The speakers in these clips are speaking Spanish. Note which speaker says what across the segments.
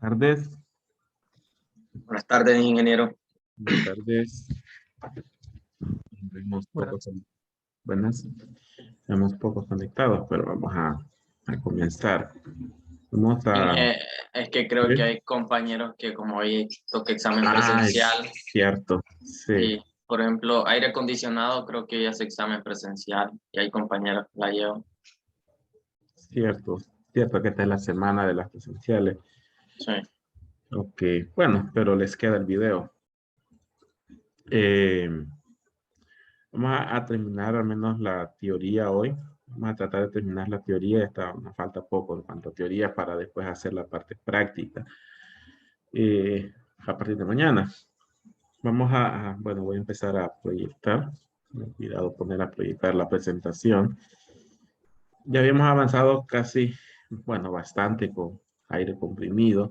Speaker 1: Tardes.
Speaker 2: Buenas tardes, ingeniero.
Speaker 1: Buenas tardes. Vemos pocos conectados, pero vamos a comenzar. Vamos a...
Speaker 2: Es que creo que hay compañeros que como hoy toca examen presencial.
Speaker 1: Es cierto, sí.
Speaker 2: Y, por ejemplo, aire acondicionado creo que ya es examen presencial y hay compañeros que la llevan.
Speaker 1: Cierto que esta es la semana de las presenciales.
Speaker 2: Sí.
Speaker 1: Ok, bueno, pero les queda el video. Vamos a terminar al menos la teoría hoy. Vamos a tratar de terminar la teoría. Nos falta poco en cuanto a teoría para después hacer la parte práctica. A partir de mañana. Vamos bueno, voy a empezar a proyectar. Cuidado poner a proyectar la presentación. Ya habíamos avanzado casi, bueno, bastante con aire comprimido,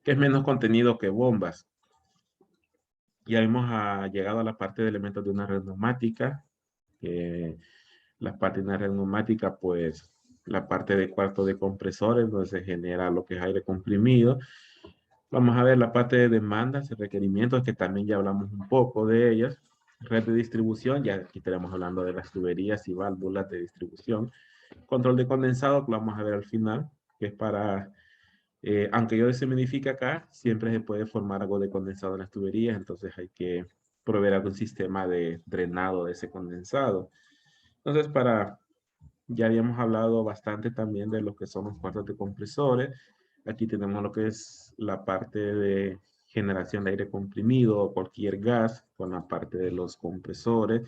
Speaker 1: que es menos contenido que bombas. Ya hemos llegado a la parte de elementos de una red neumática. La parte de una red neumática, pues, la parte de cuarto de compresores, donde se genera lo que es aire comprimido. Vamos a ver la parte de demandas y requerimientos, que también ya hablamos un poco de ellas. Red de distribución, ya aquí estaremos hablando de las tuberías y válvulas de distribución. Control de condensado, que lo vamos a ver al final, que es para, aunque yo deshumidifique acá, siempre se puede formar algo de condensado en las tuberías, entonces hay que proveer algún sistema de drenado de ese condensado. Entonces, ya habíamos hablado bastante también de lo que son los cuartos de compresores. Aquí tenemos lo que es la parte de generación de aire comprimido o cualquier gas con la parte de los compresores.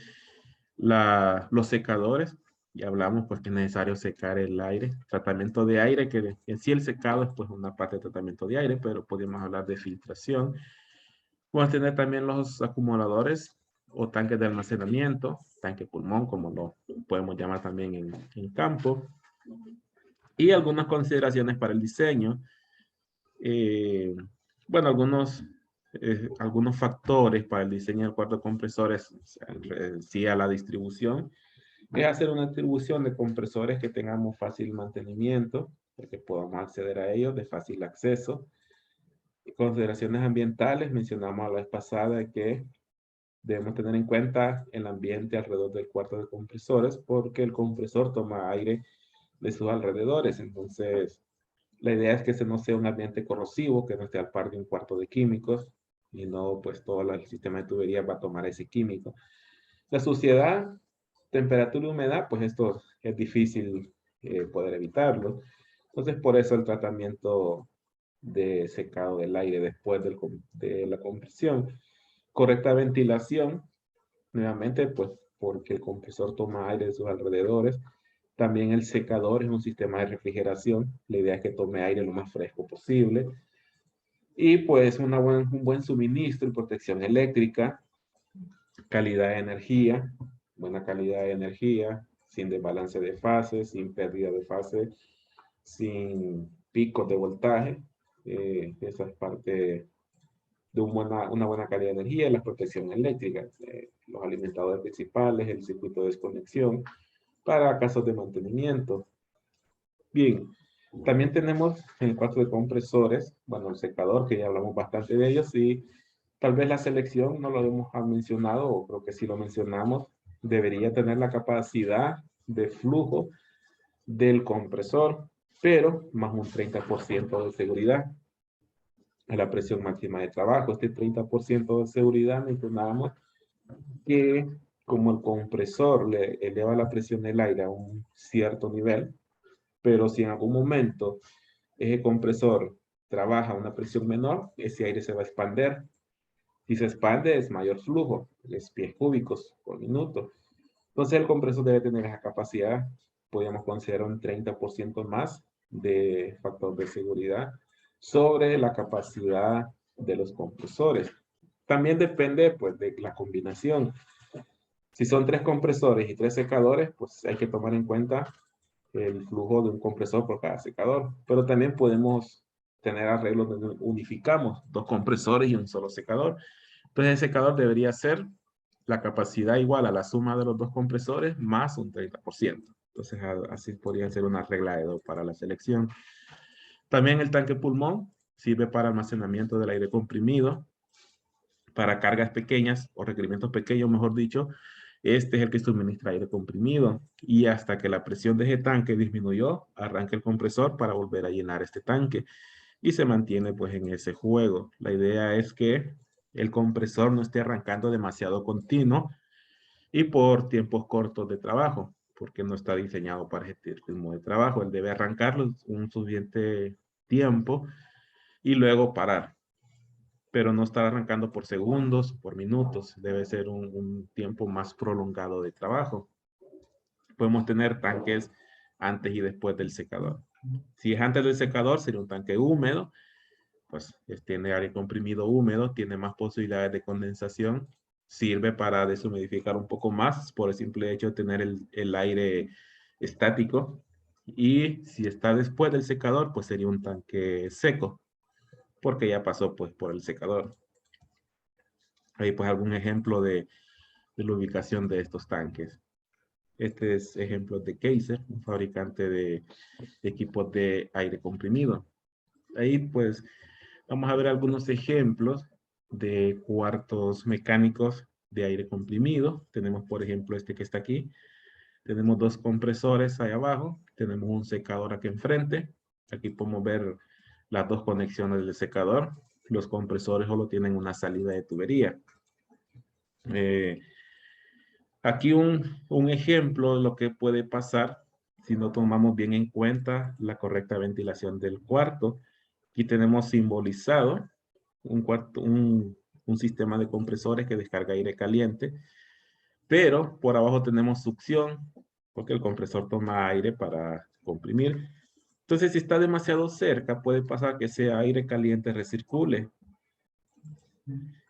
Speaker 1: Los secadores, ya hablamos pues que es necesario secar el aire. Tratamiento de aire, que en sí el secado es pues una parte de tratamiento de aire, pero podemos hablar de filtración. Vamos a tener también los acumuladores o tanques de almacenamiento, tanque pulmón, como lo podemos llamar también en campo. Y algunas consideraciones para el diseño. Bueno, algunos factores para el diseño del cuarto de compresores, sí, a la distribución, es hacer una distribución de compresores que tengamos fácil mantenimiento, que podamos acceder a ellos de fácil acceso. Consideraciones ambientales, mencionamos la vez pasada que debemos tener en cuenta el ambiente alrededor del cuarto de compresores, porque el compresor toma aire de sus alrededores. Entonces, la idea es que ese no sea un ambiente corrosivo, que no esté al par de un cuarto de químicos, y no pues todo el sistema de tubería va a tomar ese químico. La suciedad, temperatura y humedad, pues esto es difícil poder evitarlo. Entonces, por eso el tratamiento de secado del aire después de la compresión. Correcta ventilación, nuevamente, pues porque el compresor toma aire de sus alrededores. También el secador es un sistema de refrigeración. La idea es que tome aire lo más fresco posible. Y pues un buen suministro y protección eléctrica, calidad de energía, buena calidad de energía, sin desbalance de fase, sin pérdida de fase, sin picos de voltaje. Esa es parte de una buena calidad de energía, la protección eléctrica, los alimentadores principales, el circuito de desconexión, para casos de mantenimiento. Bien, también tenemos en el cuarto de compresores, bueno, el secador, que ya hablamos bastante de ellos, y tal vez la selección no lo hemos mencionado, o creo que sí lo mencionamos, debería tener la capacidad de flujo del compresor, pero más un 30% de seguridad a la presión máxima de trabajo. Este 30% de seguridad mencionábamos que como el compresor le eleva la presión del aire a un cierto nivel, pero si en algún momento ese compresor trabaja a una presión menor, ese aire se va a expander. Si se expande es mayor flujo, es pies cúbicos por minuto. Entonces el compresor debe tener esa capacidad, podríamos considerar un 30% más de factor de seguridad sobre la capacidad de los compresores. También depende pues de la combinación. Si son 3 compresores y 3 secadores, pues hay que tomar en cuenta el flujo de un compresor por cada secador. Pero también podemos tener arreglos donde unificamos 2 compresores y un solo secador. Entonces el secador debería ser la capacidad igual a la suma de los 2 compresores más un 30%. Entonces así podría ser una regla de 2 para la selección. También el tanque pulmón sirve para almacenamiento del aire comprimido, para cargas pequeñas o requerimientos pequeños, mejor dicho. Este es el que suministra aire comprimido y hasta que la presión de ese tanque disminuyó, arranca el compresor para volver a llenar este tanque y se mantiene pues en ese juego. La idea es que el compresor no esté arrancando demasiado continuo y por tiempos cortos de trabajo, porque no está diseñado para este ritmo de trabajo. Él debe arrancarlo un suficiente tiempo y luego parar, pero no estar arrancando por segundos, por minutos. Debe ser un tiempo más prolongado de trabajo. Podemos tener tanques antes y después del secador. Si es antes del secador, sería un tanque húmedo, pues tiene aire comprimido húmedo, tiene más posibilidades de condensación, sirve para deshumidificar un poco más por el simple hecho de tener el aire estático. Y si está después del secador, pues sería un tanque seco, porque ya pasó pues por el secador. Ahí pues algún ejemplo de la ubicación de estos tanques. Este es ejemplo de Kaiser, un fabricante de equipos de aire comprimido. Ahí pues vamos a ver algunos ejemplos de cuartos mecánicos de aire comprimido. Tenemos, por ejemplo, este que está aquí. Tenemos 2 compresores ahí abajo. Tenemos un secador aquí enfrente. Aquí podemos ver las 2 conexiones del secador. Los compresores solo tienen una salida de tubería. Aquí un ejemplo de lo que puede pasar si no tomamos bien en cuenta la correcta ventilación del cuarto. Aquí tenemos simbolizado un sistema de compresores que descarga aire caliente, pero por abajo tenemos succión, porque el compresor toma aire para comprimir. Entonces, si está demasiado cerca, puede pasar que ese aire caliente recircule.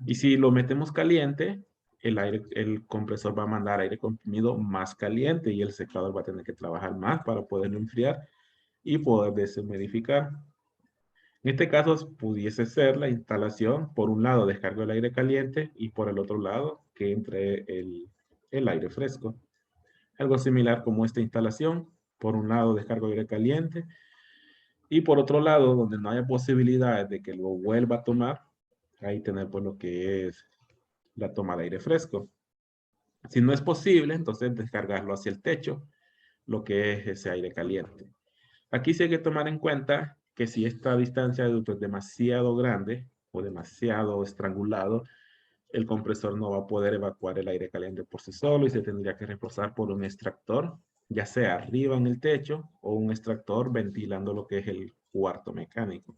Speaker 1: Y si lo metemos caliente, el compresor va a mandar aire comprimido más caliente y el secador va a tener que trabajar más para poderlo enfriar y poder deshumidificar. En este caso, pudiese ser la instalación, por un lado, descargo el aire caliente y por el otro lado, que entre el aire fresco. Algo similar como esta instalación. Por un lado, descargo aire caliente y por otro lado, donde no haya posibilidades de que lo vuelva a tomar, ahí tener pues lo que es la toma de aire fresco. Si no es posible, entonces descargarlo hacia el techo, lo que es ese aire caliente. Aquí sí hay que tomar en cuenta que si esta distancia de ducto es demasiado grande o demasiado estrangulado, el compresor no va a poder evacuar el aire caliente por sí solo y se tendría que reforzar por un extractor, ya sea arriba en el techo o un extractor ventilando lo que es el cuarto mecánico.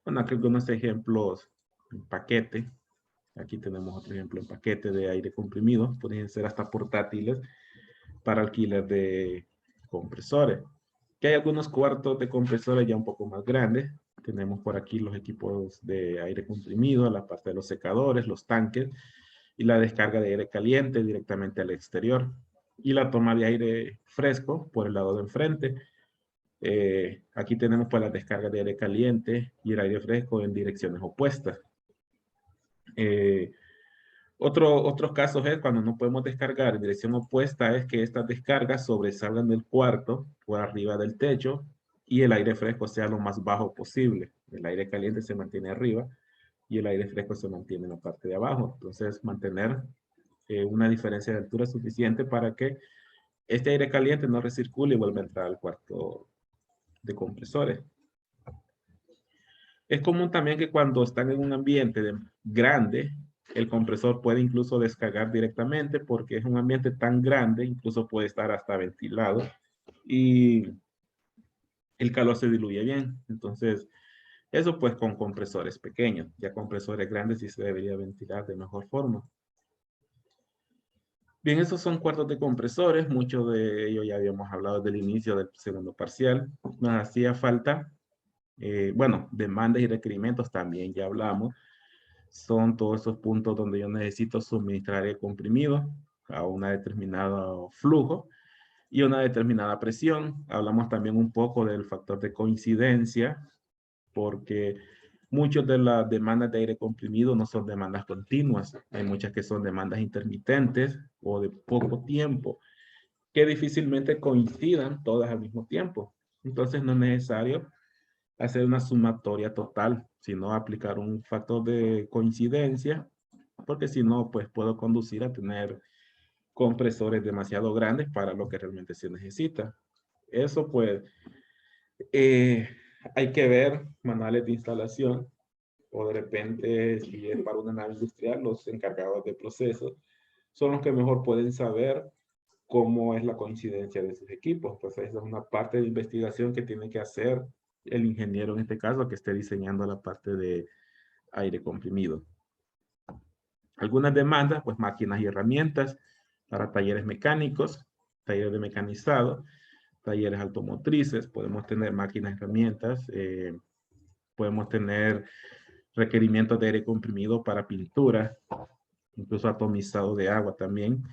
Speaker 1: Bueno, aquí algunos ejemplos en paquete. Aquí tenemos otro ejemplo en paquete de aire comprimido. Pueden ser hasta portátiles para alquiler de compresores. Que hay algunos cuartos de compresores ya un poco más grandes. Tenemos por aquí los equipos de aire comprimido, la parte de los secadores, los tanques y la descarga de aire caliente directamente al exterior. Y la toma de aire fresco por el lado de enfrente. Aquí tenemos pues la descarga de aire caliente y el aire fresco en direcciones opuestas. Otros casos es cuando no podemos descargar en dirección opuesta, es que estas descargas sobresalgan del cuarto por arriba del techo y el aire fresco sea lo más bajo posible. El aire caliente se mantiene arriba y el aire fresco se mantiene en la parte de abajo. Entonces, mantener una diferencia de altura suficiente para que este aire caliente no recircule y vuelva a entrar al cuarto de compresores. Es común también que cuando están en un ambiente grande, el compresor puede incluso descargar directamente porque es un ambiente tan grande, incluso puede estar hasta ventilado y el calor se diluye bien. Entonces, eso pues con compresores pequeños. Ya compresores grandes sí se debería ventilar de mejor forma. Bien, esos son cuartos de compresores. Muchos de ellos ya habíamos hablado del inicio del segundo parcial. Nos hacía falta, bueno, demandas y requerimientos también ya hablamos. Son todos esos puntos donde yo necesito suministrar el comprimido a un determinado flujo y una determinada presión. Hablamos también un poco del factor de coincidencia, porque muchas de las demandas de aire comprimido no son demandas continuas. Hay muchas que son demandas intermitentes o de poco tiempo, que difícilmente coincidan todas al mismo tiempo. Entonces no es necesario hacer una sumatoria total, sino aplicar un factor de coincidencia, porque si no, pues puedo conducir a tener compresores demasiado grandes para lo que realmente se necesita. Eso pues eh, hay que ver manuales de instalación o de repente si es para una nave industrial, los encargados de procesos son los que mejor pueden saber cómo es la coincidencia de sus equipos. Pues esa es una parte de investigación que tiene que hacer el ingeniero en este caso que esté diseñando la parte de aire comprimido. Algunas demandas, pues máquinas y herramientas para talleres mecánicos, talleres de mecanizado, talleres automotrices, podemos tener máquinas y herramientas, podemos tener requerimientos de aire comprimido para pintura, incluso atomizado de agua también.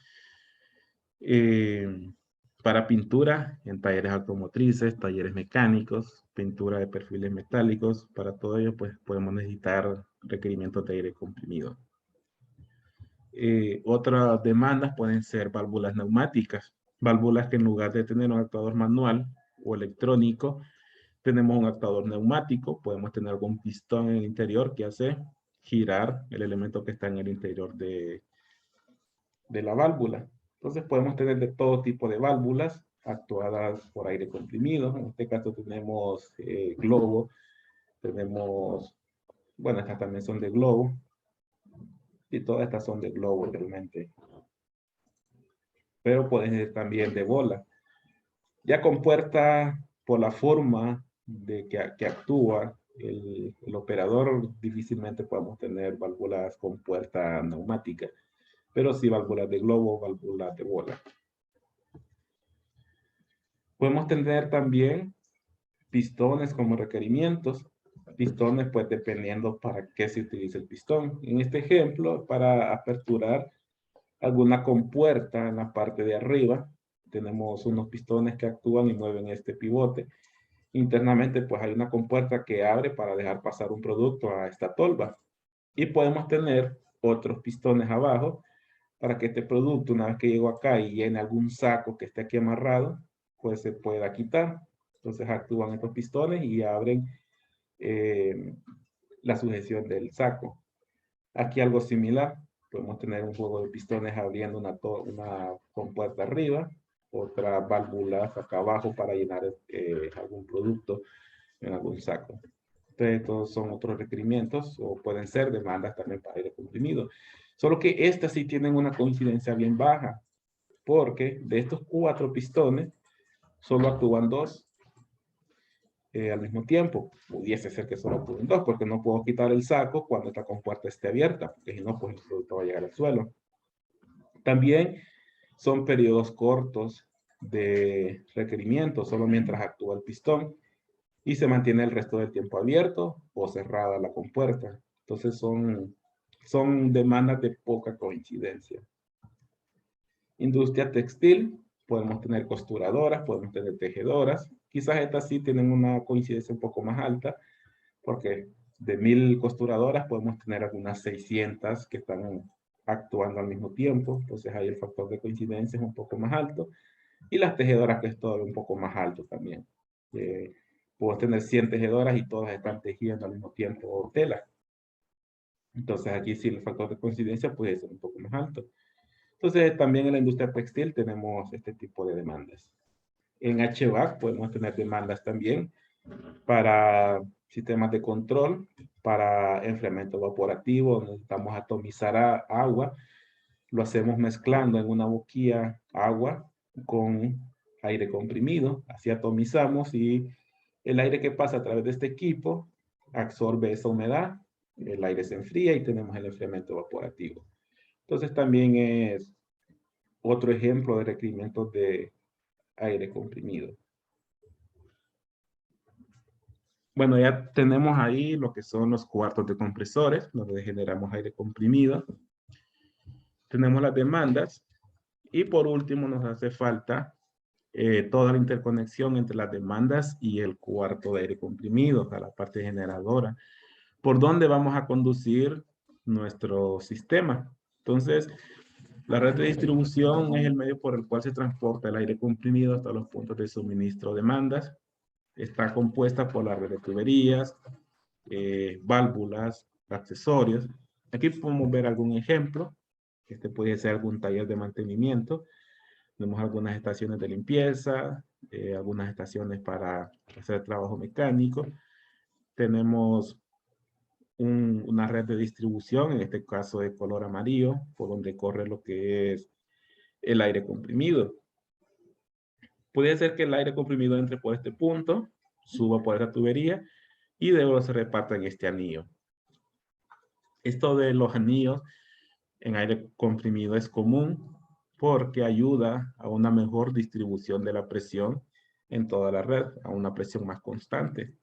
Speaker 1: Para pintura en talleres automotrices, talleres mecánicos, pintura de perfiles metálicos, para todo ello pues podemos necesitar requerimientos de aire comprimido. Otras demandas pueden ser válvulas neumáticas, válvulas que en lugar de tener un actuador manual o electrónico, tenemos un actuador neumático, podemos tener algún pistón en el interior que hace girar el elemento que está en el interior de la válvula. Entonces podemos tener de todo tipo de válvulas actuadas por aire comprimido. En este caso tenemos globo, tenemos, bueno, estas también son de globo, y todas estas son de globo realmente. Pero pueden ser también de bola. Ya con puerta, por la forma de que actúa el operador, difícilmente podemos tener válvulas con puerta neumática, pero sí válvulas de globo, válvulas de bola. Podemos tener también pistones como requerimientos. Pistones, pues dependiendo para qué se utiliza el pistón. En este ejemplo, para aperturar alguna compuerta en la parte de arriba, tenemos unos pistones que actúan y mueven este pivote. Internamente, pues hay una compuerta que abre para dejar pasar un producto a esta tolva. Y podemos tener otros pistones abajo para que este producto, una vez que llegó acá y llene algún saco que esté aquí amarrado, pues se pueda quitar. Entonces actúan estos pistones y abren la sujeción del saco. Aquí algo similar. Podemos tener un juego de pistones abriendo una compuerta arriba, otra válvula acá abajo para llenar algún producto en algún saco. Entonces, estos son otros requerimientos o pueden ser demandas también para aire comprimido. Solo que estas sí tienen una coincidencia bien baja, porque de estos 4 pistones, solo actúan 2 al mismo tiempo. Pudiese ser que solo actúen 2, porque no puedo quitar el saco cuando esta compuerta esté abierta, porque si no, pues el producto va a llegar al suelo. También son periodos cortos de requerimiento, solo mientras actúa el pistón, y se mantiene el resto del tiempo abierto o cerrada la compuerta. Entonces son demandas de poca coincidencia. Industria textil, podemos tener costuradoras, podemos tener tejedoras. Quizás estas sí tienen una coincidencia un poco más alta, porque de 1000 costuradoras podemos tener algunas 600 que están actuando al mismo tiempo. Entonces ahí el factor de coincidencia es un poco más alto. Y las tejedoras, que es todavía un poco más alto también. Puedo tener 100 tejedoras y todas están tejiendo al mismo tiempo tela. Entonces aquí sí el factor de coincidencia puede ser un poco más alto. Entonces también en la industria textil tenemos este tipo de demandas. En HVAC podemos tener demandas también para sistemas de control, para enfriamiento evaporativo. Necesitamos atomizar agua. Lo hacemos mezclando en una boquilla agua con aire comprimido. Así atomizamos y el aire que pasa a través de este equipo absorbe esa humedad, el aire se enfría y tenemos el enfriamiento evaporativo. Entonces también es otro ejemplo de requerimientos de aire comprimido. Bueno, ya tenemos ahí lo que son los cuartos de compresores, donde generamos aire comprimido. Tenemos las demandas. Y por último nos hace falta toda la interconexión entre las demandas y el cuarto de aire comprimido, a la parte generadora. ¿Por dónde vamos a conducir nuestro sistema? Entonces, la red de distribución es el medio por el cual se transporta el aire comprimido hasta los puntos de suministro o demandas. Está compuesta por la red de tuberías, válvulas, accesorios. Aquí podemos ver algún ejemplo. Este puede ser algún taller de mantenimiento. Tenemos algunas estaciones de limpieza, algunas estaciones para hacer trabajo mecánico. Tenemos una red de distribución, en este caso de color amarillo, por donde corre lo que es el aire comprimido. Puede ser que el aire comprimido entre por este punto, suba por esta tubería y luego se reparta en este anillo. Esto de los anillos en aire comprimido es común porque ayuda a una mejor distribución de la presión en toda la red, a una presión más constante.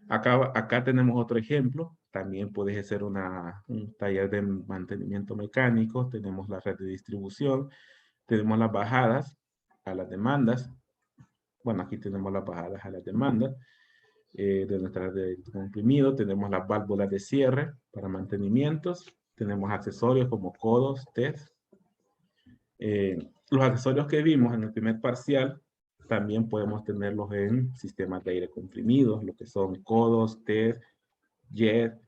Speaker 1: Acá tenemos otro ejemplo. También puede ser un taller de mantenimiento mecánico. Tenemos la red de distribución. Tenemos las bajadas a las demandas. Bueno, aquí tenemos las bajadas a las demandas de nuestra red de comprimido. Tenemos las válvulas de cierre para mantenimientos. Tenemos accesorios como codos, test. Los accesorios que vimos en el primer parcial también podemos tenerlos en sistemas de aire comprimido, lo que son codos, test, jet,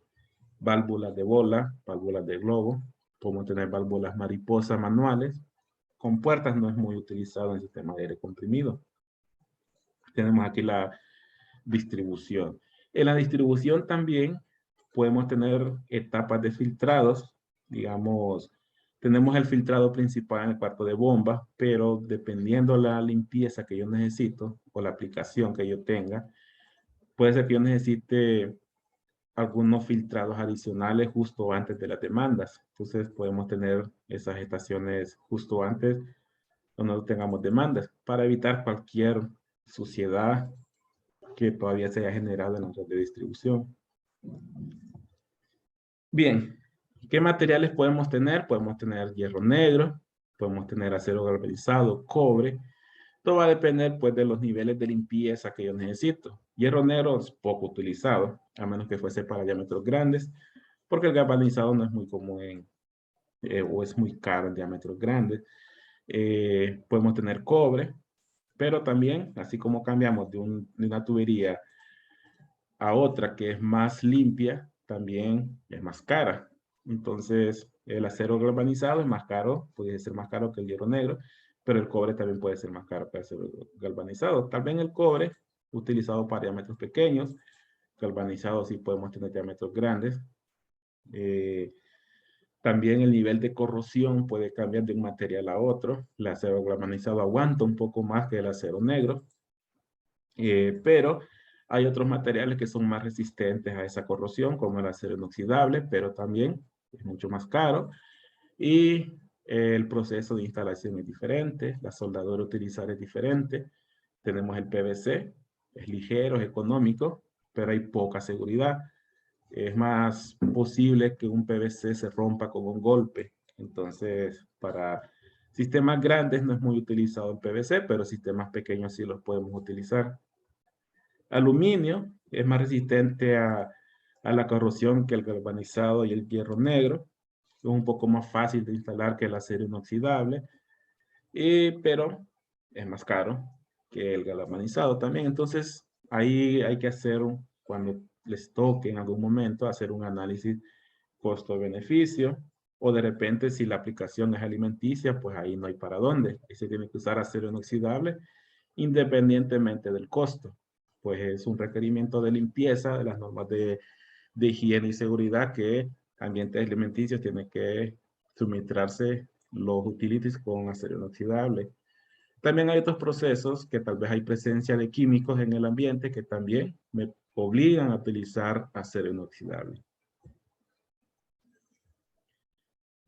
Speaker 1: válvulas de bola, válvulas de globo. Podemos tener válvulas mariposa manuales. Con puertas no es muy utilizado en el sistema de aire comprimido. Tenemos aquí la distribución. En la distribución también podemos tener etapas de filtrados. Digamos, tenemos el filtrado principal en el cuarto de bomba, pero dependiendo la limpieza que yo necesito o la aplicación que yo tenga, puede ser que yo necesite algunos filtrados adicionales justo antes de las demandas. Entonces podemos tener esas estaciones justo antes cuando no tengamos demandas para evitar cualquier suciedad que todavía se haya generado en la red de distribución. Bien, ¿qué materiales podemos tener? Podemos tener hierro negro, podemos tener acero galvanizado, cobre. Todo va a depender pues de los niveles de limpieza que yo necesito. Hierro negro es poco utilizado, a menos que fuese para diámetros grandes, porque el galvanizado no es muy común o es muy caro en diámetros grandes. Podemos tener cobre, pero también, así como cambiamos de una tubería a otra que es más limpia, también es más cara. Entonces, el acero galvanizado es más caro, puede ser más caro que el hierro negro, pero el cobre también puede ser más caro que el acero galvanizado. También el cobre, utilizado para diámetros pequeños, galvanizado sí podemos tener diámetros grandes. También el nivel de corrosión puede cambiar de un material a otro. El acero galvanizado aguanta un poco más que el acero negro, pero hay otros materiales que son más resistentes a esa corrosión, como el acero inoxidable, pero también es mucho más caro. Y el proceso de instalación es diferente, la soldadura a utilizar es diferente. Tenemos el PVC, es ligero, es económico, pero hay poca seguridad. Es más posible que un PVC se rompa con un golpe. Entonces, para sistemas grandes no es muy utilizado el PVC, pero sistemas pequeños sí los podemos utilizar. Aluminio es más resistente a a la corrosión que el galvanizado y el hierro negro. Es un poco más fácil de instalar que el acero inoxidable, pero es más caro que el galvanizado también. Entonces, ahí hay que hacer, cuando les toque en algún momento, hacer un análisis costo-beneficio, o de repente si la aplicación es alimenticia, pues ahí no hay para dónde. Y se tiene que usar acero inoxidable independientemente del costo, pues es un requerimiento de limpieza de las normas de higiene y seguridad que ambientes alimenticios tienen que suministrarse los utilities con acero inoxidable. También hay otros procesos que tal vez hay presencia de químicos en el ambiente que también me obligan a utilizar acero inoxidable.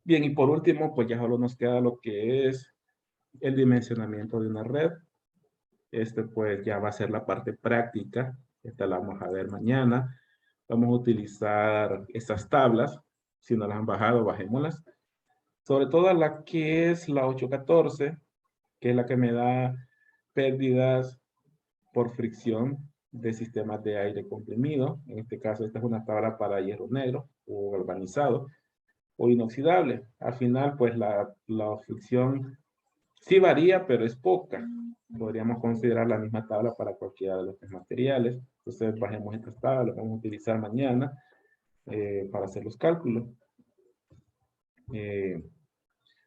Speaker 1: Bien, y por último, pues ya solo nos queda lo que es el dimensionamiento de una red. Este pues ya va a ser la parte práctica. Esta la vamos a ver mañana. Vamos a utilizar estas tablas. Si no las han bajado, bajémoslas. Sobre todo la que es la 814, que es la que me da pérdidas por fricción de sistemas de aire comprimido. En este caso, esta es una tabla para hierro negro o galvanizado o inoxidable. Al final, pues la fricción sí varía, pero es poca. Podríamos considerar la misma tabla para cualquiera de los tres materiales. Entonces, bajemos estas tablas, vamos a utilizar mañana para hacer los cálculos.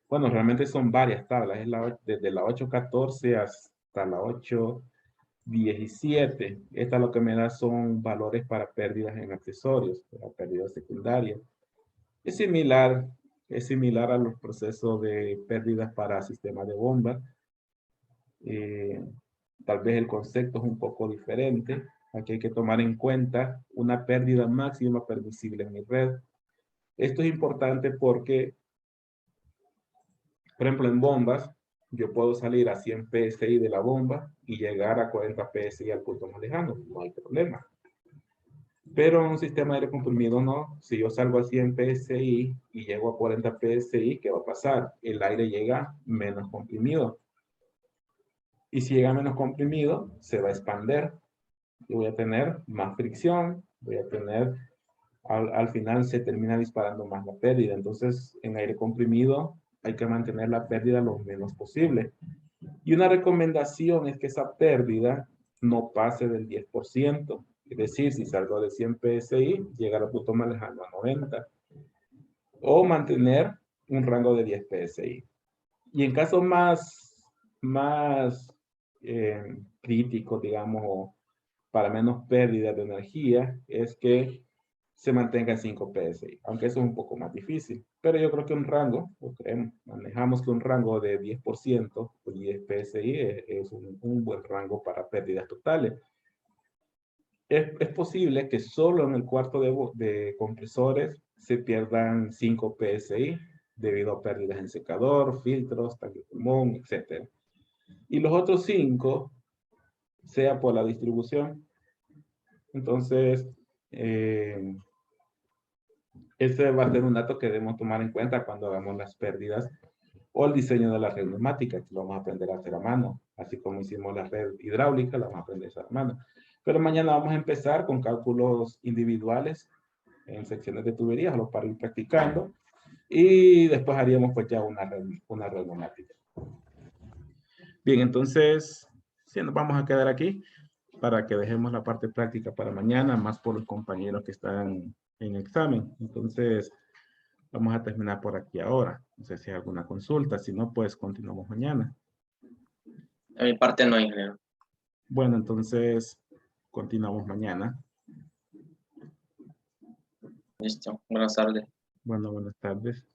Speaker 1: Bueno, realmente son varias tablas. Es desde la 814 hasta la 817. Esta lo que me da son valores para pérdidas en accesorios, para pérdidas secundarias. Es similar a los procesos de pérdidas para sistemas de bomba. Tal vez el concepto es un poco diferente. Aquí hay que tomar en cuenta una pérdida máxima permisible en mi red. Esto es importante porque, por ejemplo, en bombas, yo puedo salir a 100 PSI de la bomba y llegar a 40 PSI al punto más lejano. No hay problema. Pero en un sistema de aire comprimido no. Si yo salgo a 100 PSI y llego a 40 PSI, ¿qué va a pasar? El aire llega menos comprimido. Y si llega menos comprimido, se va a expander. Y voy a tener más fricción, voy a tener, al final se termina disparando más la pérdida. Entonces, en aire comprimido hay que mantener la pérdida lo menos posible. Y una recomendación es que esa pérdida no pase del 10%. Es decir, si salgo de 100 PSI, llegar al punto más lejano a 90. O mantener un rango de 10 PSI. Y en casos más críticos, digamos, o para menos pérdida de energía, es que se mantenga en 5 PSI, aunque eso es un poco más difícil. Pero yo creo que un rango, manejamos que un rango de 10% o 10 PSI es un buen rango para pérdidas totales. Es posible que solo en el cuarto de compresores se pierdan 5 PSI debido a pérdidas en secador, filtros, tanque de pulmón, etc. Y los otros 5 sea por la distribución. Entonces, ese va a ser un dato que debemos tomar en cuenta cuando hagamos las pérdidas o el diseño de la red neumática, que lo vamos a aprender a hacer a mano. Así como hicimos la red hidráulica, la vamos a aprender a hacer a mano. Pero mañana vamos a empezar con cálculos individuales en secciones de tuberías, solo para ir practicando. Y después haríamos pues ya una red neumática. Bien, entonces, sí, nos vamos a quedar aquí para que dejemos la parte práctica para mañana, más por los compañeros que están en examen. Entonces, vamos a terminar por aquí ahora. No sé si hay alguna consulta. Si no, pues continuamos mañana.
Speaker 2: De mi parte no, ingeniero.
Speaker 1: Bueno, entonces continuamos mañana.
Speaker 2: Listo. Buenas tardes.
Speaker 1: Bueno, buenas tardes.